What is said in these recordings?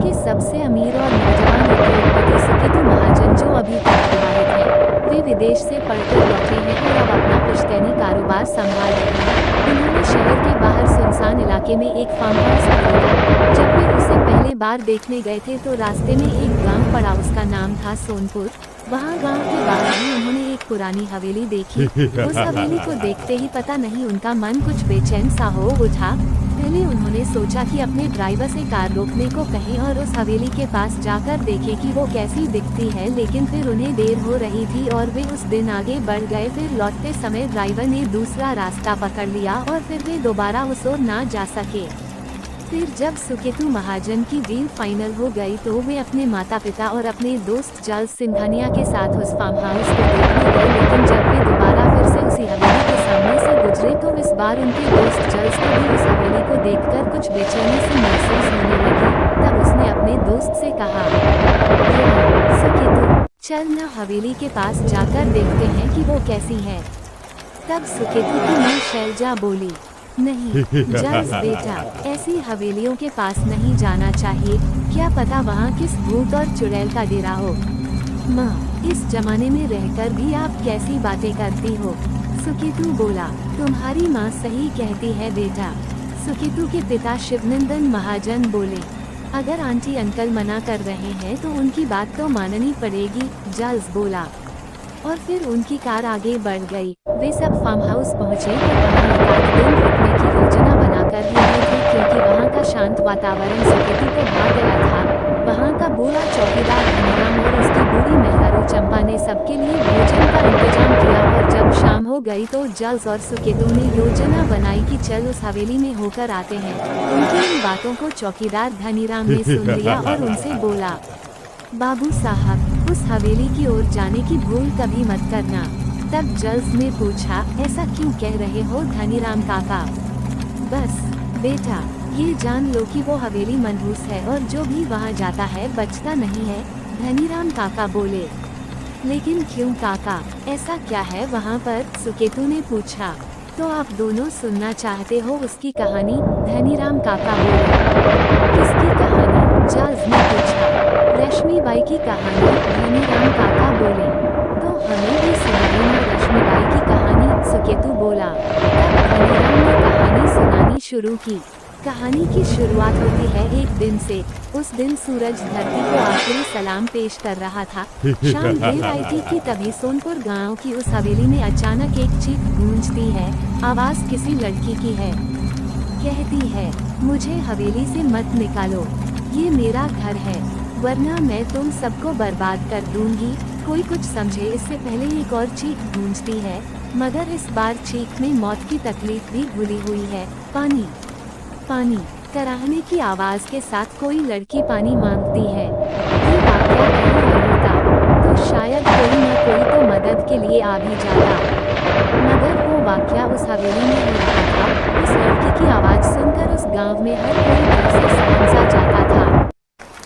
के सबसे अमीर और नौजवान उद्योगपति सुकेतु महाजन, जो अभी तक अविवाहित हैं, वे विदेश से पढ़कर लौटे हैं और अब अपना पुश्तैनी कारोबार संभाल रहे हैं। उन्होंने शहर के बाहर सुनसान इलाके में एक फार्म हाउस खरीदा। जब वे उसे पहले बार देखने गए थे तो रास्ते में एक गांव पड़ा, उसका नाम था सोनपुर। वहाँ गांव के बाहर ही उन्होंने एक पुरानी हवेली देखी। उस हवेली को देखते ही पता नहीं उनका मन कुछ बेचैन सा हो उठा। पहले उन्होंने सोचा कि अपने ड्राइवर से कार रोकने को कहें और उस हवेली के पास जाकर देखें कि वो कैसी दिखती है, लेकिन फिर उन्हें देर हो रही थी और वे उस दिन आगे बढ़ गए। फिर लौटते समय ड्राइवर ने दूसरा रास्ता पकड़ लिया और फिर वे दोबारा उस ओर ना जा सके। फिर जब सुकेतु महाजन की डील फाइनल हो गई तो वे अपने माता पिता और अपने दोस्त चार्ल्स सिंघानिया के साथ उस फार्म हाउस को देखने गए। लेकिन जब वे दोबारा फिर से उसी हवेली के सामने से गुजरे तो इस बार उनके दोस्त चार्ल्स को भी उस हवेली को देखकर कुछ बेचैनी सी महसूस होने लगी। तब उसने अपने दोस्त से कहा, सुकेतु, चल न हवेली के पास जाकर देखते हैं कि वो कैसी है। तब सुकेतु की मां शैलजा बोली, नहीं चार्ल्स बेटा, ऐसी हवेलियों के पास नहीं जाना चाहिए, क्या पता वहाँ किस भूत और चुड़ैल का डेरा हो। माँ, इस जमाने में रहकर भी आप कैसी बातें करती हो। सुकेतु बोला, तुम्हारी माँ सही कहती है बेटा। सुकेतु के पिता शिवनंदन महाजन बोले, अगर आंटी अंकल मना कर रहे हैं तो उनकी बात तो माननी पड़ेगी। चार्ल्स बोला और फिर उनकी कार आगे बढ़ गई। वे सब फार्म हाउस पहुँचे और वहाँ एकाध दिन रुकने की योजना बनाकर ही गए थे, क्योंकि वहाँ का शांत वातावरण सुकेतु को भा गया था। वहाँ का बूढ़ा चौकीदार धनीराम और उसकी बूढ़ी मेहरारू चंपा ने सबके लिए भोजन का इंतजाम किया और जब शाम हो गई तो चार्ल्स और सुकेतु ने योजना बनाई कि चल उस हवेली में होकर आते हैं। उनकी इन बातों को चौकीदार धनीराम ने सुन लिया और उनसे बोला, बाबू साहब, उस हवेली की ओर जाने की भूल कभी मत करना। तब चार्ल्स ने पूछा, ऐसा क्यों कह रहे हो धनीराम काका? बस बेटा, ये जान लो कि वो हवेली मनहूस है और जो भी वहाँ जाता है बचता नहीं है। धनीराम काका बोले, लेकिन क्यों काका, ऐसा क्या है वहाँ पर? सुकेतु ने पूछा। तो आप दोनों सुनना चाहते हो उसकी कहानी? धनीराम काका बोले। किसकी कहानी? चार्ल्स ने पूछा। रश्मिबाई की कहानी, धनीराम काका बोले। तो हमें भी सुनाई ना रश्मिबाई की कहानी, सुकेतु बोला। तब धनीराम ने कहानी सुनानी शुरू की। कहानी की शुरुआत होती है एक दिन से। उस दिन सूरज धरती को आखिरी सलाम पेश कर रहा था। शाम देर आई थी कि तभी सोनपुर गांव की उस हवेली में अचानक एक चीख गूंजती है। आवाज किसी लड़की की है। कहती है, मुझे हवेली से मत निकालो, ये मेरा घर है, वरना मैं तुम सबको बर्बाद कर दूंगी। कोई कुछ समझे इससे पहले एक और चीख गूंजती है, मगर इस बार चीख में मौत की तकलीफ भी घुली हुई है। पानी पानी कराहने की आवाज के साथ कोई लड़की पानी मांगती है। ये वाकया कहीं और होता तो शायद कोई न कोई तो मदद के लिए आ भी जाता, मगर वो वाकया उस हवेली में हो रहा था। उस लड़की की आवाज सुनकर उस गांव में हर कोई डर से सहम जाता था,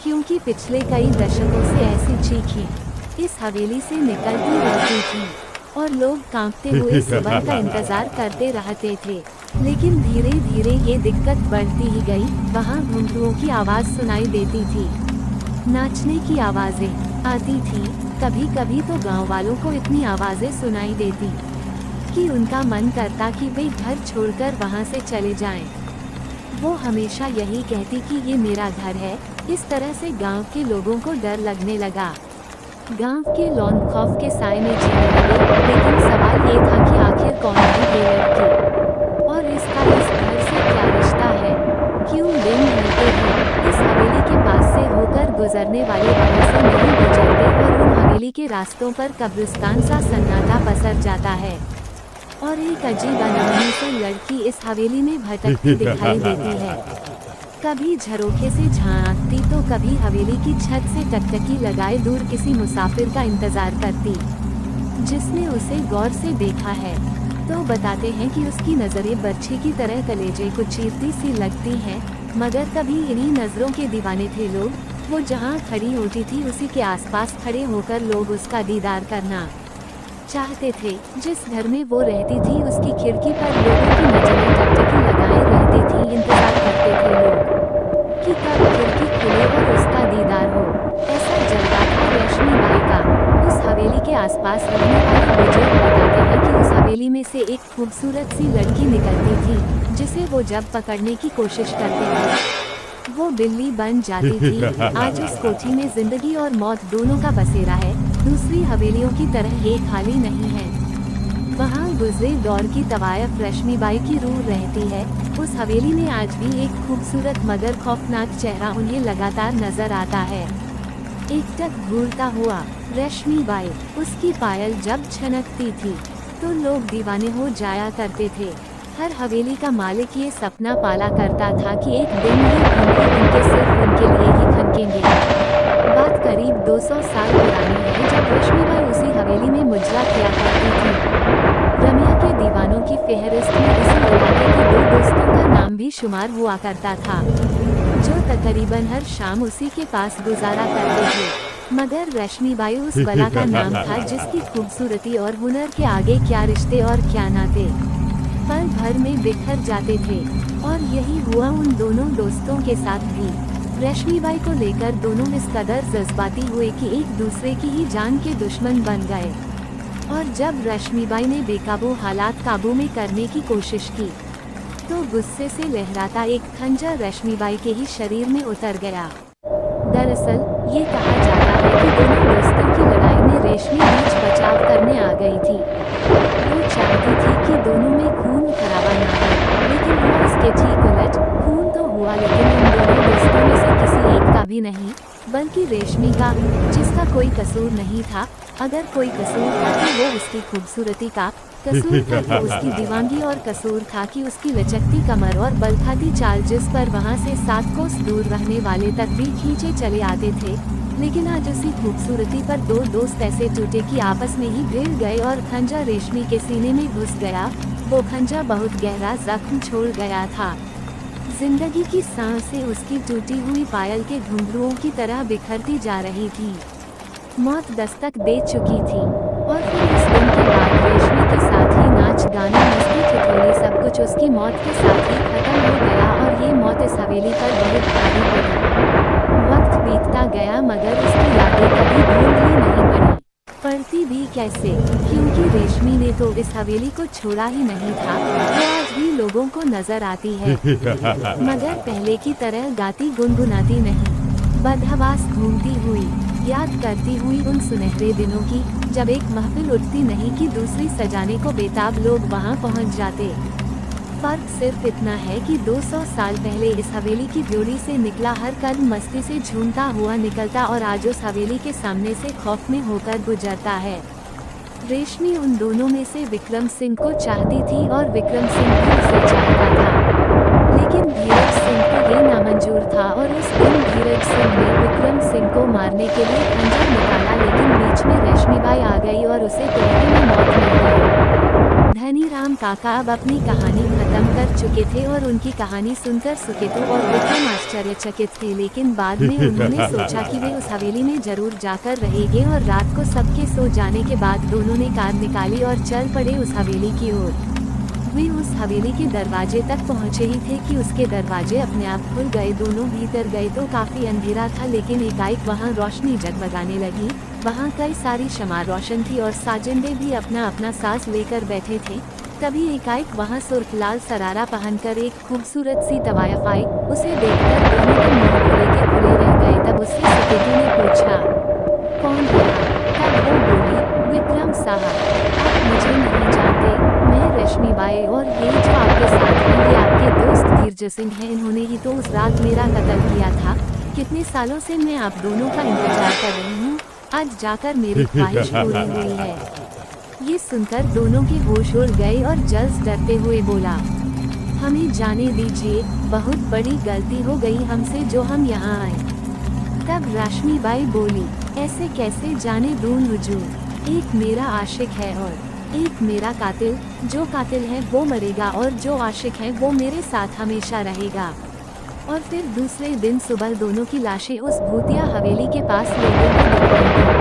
क्योंकि पिछले कई दशकों से ऐसी चीखें इस हवेली से निकलती रहती थी और लोग कांपते हुए सुबह का इंतजार करते रहते थे। लेकिन धीरे धीरे ये दिक्कत बढ़ती ही गई। वहाँ घुंघरुओं की आवाज सुनाई देती थी, नाचने की आवाजें आती थी। कभी कभी तो गांव वालों को इतनी आवाजें सुनाई देती कि उनका मन करता कि वे घर छोड़कर वहाँ से चले जाएं। वो हमेशा यही कहती कि ये मेरा घर है। इस तरह से गांव के लोगों को डर लगने लगा। गांव के लोग खौफ के साए में जीने लगे। लेकिन सवाल ये था कि आखिर कौन है ये लड़की और इसका इस घर से क्या रिश्ता है? क्यों दिन ढलते हैं इस हवेली के पास से होकर गुजरने वाले वहाँ से नहीं गुजरते और उन हवेली के रास्तों पर कब्रिस्तान सा सन्नाटा पसर जाता है और एक अजीब अनमनी सी लड़की इस हवेली में भटकती दिखाई देती है। कभी झरोखे से झांकती तो कभी हवेली की छत से टकटकी लगाए दूर किसी मुसाफिर का इंतजार करती जिसने उसे गौर से देखा है। तो बताते हैं कि उसकी नज़रें बच्ची की तरह कलेजे को चीरती सी लगती हैं, मगर कभी इन्हीं नज़रों के दीवाने थे लोग। वो जहाँ खड़ी होती थी उसी के आसपास खड़े होकर लोग उसका दीदार करना चाहते थे। जिस घर में वो रहती थी उसकी खिड़की पर लोगों की नजरें टकटकी लगाए रहती थी। इंतजार करते थे लोग कि कब खिड़की खुले और उस से एक खूबसूरत सी लड़की निकलती थी, जिसे वो जब पकड़ने की कोशिश करते थे वो बिल्ली बन जाती थी। आज उस कोठी में जिंदगी और मौत दोनों का बसेरा है। दूसरी हवेलियों की तरह ये खाली नहीं है। वहाँ गुजरे दौर की तवायफ रश्मिबाई की रूह रहती है। उस हवेली में आज भी एक खूबसूरत मगर खौफनाक चेहरा उन्हें लगातार नजर आता है। एकटक घूरता हुआ रश्मिबाई, उसकी पायल जब छनकती थी तो लोग दीवाने हो जाया करते थे। हर हवेली का मालिक ये सपना पाला करता था कि एक दिन ये घंटे उनके सिर्फ उनके लिए ही खनकेंगे। बात करीब 200 साल पुरानी है, जब रश्मिबाई उसी हवेली में मुजरा किया करती थी। रमिया के दीवानों की फेहरिस्त में इसी इलाके के 2 दोस्तों का नाम भी शुमार हुआ करता था, जो तकरीबन हर शाम उसी के पास गुजारा करते थे। मगर रश्मिबाई उस बला का नाम था जिसकी खूबसूरती और हुनर के आगे क्या रिश्ते और क्या नाते पल भर में बिखर जाते थे। और यही हुआ उन दोनों दोस्तों के साथ भी। रश्मिबाई को लेकर दोनों इस कदर जज्बाती हुए कि एक दूसरे की ही जान के दुश्मन बन गए। और जब रश्मिबाई ने बेकाबू हालात काबू में करने की कोशिश की तो गुस्से से लहराता एक खंजर रश्मिबाई के ही शरीर में उतर गया। दरअसल ये कहा जाता है कि दोनों दोस्तों की लड़ाई में रेशमी बीच बचाव करने आ गई थी। वो चाहती थी कि दोनों में खून खराबा ना हो, लेकिन हुआ इसके ठीक उलट। खून तो हुआ, लेकिन उन दोनों दोस्तों में से किसी एक का भी नहीं, बल्कि रेशमी का, जिसका कोई कसूर नहीं था। अगर कोई कसूर था तो वो उसकी खूबसूरती का, कसूर था तो उसकी दीवानगी, और कसूर था कि उसकी लचकती कमर और बलखाती चाल, जिस पर वहाँ से 7 कोस दूर रहने वाले तक भी खींचे चले आते थे। लेकिन आज उसी खूबसूरती पर 2 दोस्त ऐसे टूटे कि आपस में ही भिड़ गए और खंजर रेशमी के सीने में घुस गया। वो खंजर बहुत गहरा जख्म छोड़ गया था। जिंदगी की सांसें उसकी टूटी हुई पायल के घुंघरुओं की तरह बिखरती जा रही थी। मौत दस्तक दे चुकी थी। और फिर उस दिन के बाद रेशमी के साथ ही नाच गाना मस्ती ठिठोली सब कुछ उसकी मौत के साथ ही खत्म हो गया। और ये मौत इस हवेली पर बहुत भारी पड़ी। वक्त बीतता गया मगर उसकी यादें कभी भूल ही नहीं पड़ी। पड़ती भी कैसे, क्योंकि रेशमी ने तो इस हवेली को छोड़ा ही नहीं था। वो आज भी लोगों को नजर आती है, मगर पहले की तरह गाती गुनगुनाती नहीं, बदहवास घूमती हुई, याद करती हुई उन सुनहरे दिनों की, जब एक महफिल उठती नहीं कि दूसरी सजाने को बेताब लोग वहां पहुंच जाते। फर्क सिर्फ इतना है कि 200 साल पहले इस हवेली की ड्योली से निकला हर कदम मस्ती से झूमता हुआ निकलता और आज उस हवेली के सामने से खौफ में होकर गुजरता है। रेशमी उन दोनों में से विक्रम सिंह को चाहती थी और विक्रम सिंह भी उसे चाहता था, लेकिन धीरज सिंह को ये नामंजूर था। और उस दिन धीरज सिंह ने विक्रम सिंह को मारने के लिए खंजर निकाला, लेकिन बीच में रश्मिबाई आ गई और उसे तोहफे में मौत मिल गई। धनीराम काका अब अपनी कहानी खत्म कर चुके थे और उनकी कहानी सुनकर सुकेतु और विक्रम आश्चर्यचकित थे, लेकिन बाद में उन्होंने सोचा कि वे उस हवेली में जरूर जाकर रहेंगे। और रात को सबके सो जाने के बाद दोनों ने कार निकाली और चल पड़े उस हवेली की ओर। वे उस हवेली के दरवाजे तक पहुंचे ही थे कि उसके दरवाजे अपने आप खुल गए। दोनों भीतर गए तो काफी अंधेरा था, लेकिन एकाएक वहां रोशनी जगमगाने लगी। वहां कई सारी शम्मा रोशन थी और साजिंदे भी अपना अपना सांस लेकर बैठे थे। तभी एकाएक वहां सुर्ख लाल सरारा पहनकर एक खूबसूरत सी तवायफ आई। उसे देखकर दोनों के मुंह खुले के खुले रह गए। तब उससे सुकेतु ने पूछा, कौन है? तब वो बोली, विक्रम साहब, आप मुझे नहीं जानते, मैं रश्मिबाई, और ये जो आपके साथ हैं ये आपके दोस्त धीरज सिंह हैं। इन्होंने ही तो उस रात मेरा कत्ल किया था। कितने सालों से मैं आप दोनों का इंतजार कर रही हूँ, आज जाकर मेरी ख्वाहिश पूरी हुई है। ये सुनकर दोनों के होश उड़ गए और जल्द डरते हुए बोला, हमें जाने दीजिए, बहुत बड़ी गलती हो गई हमसे जो हम यहाँ आए। तब रश्मिबाई बोली, ऐसे कैसे जाने दूँ हुजूर, एक मेरा आशिक है और एक मेरा कातिल। जो कातिल है वो मरेगा और जो आशिक है वो मेरे साथ हमेशा रहेगा। और फिर दूसरे दिन सुबह दोनों की लाशें उस भूतिया हवेली के पास लोगों को दिखाई दी।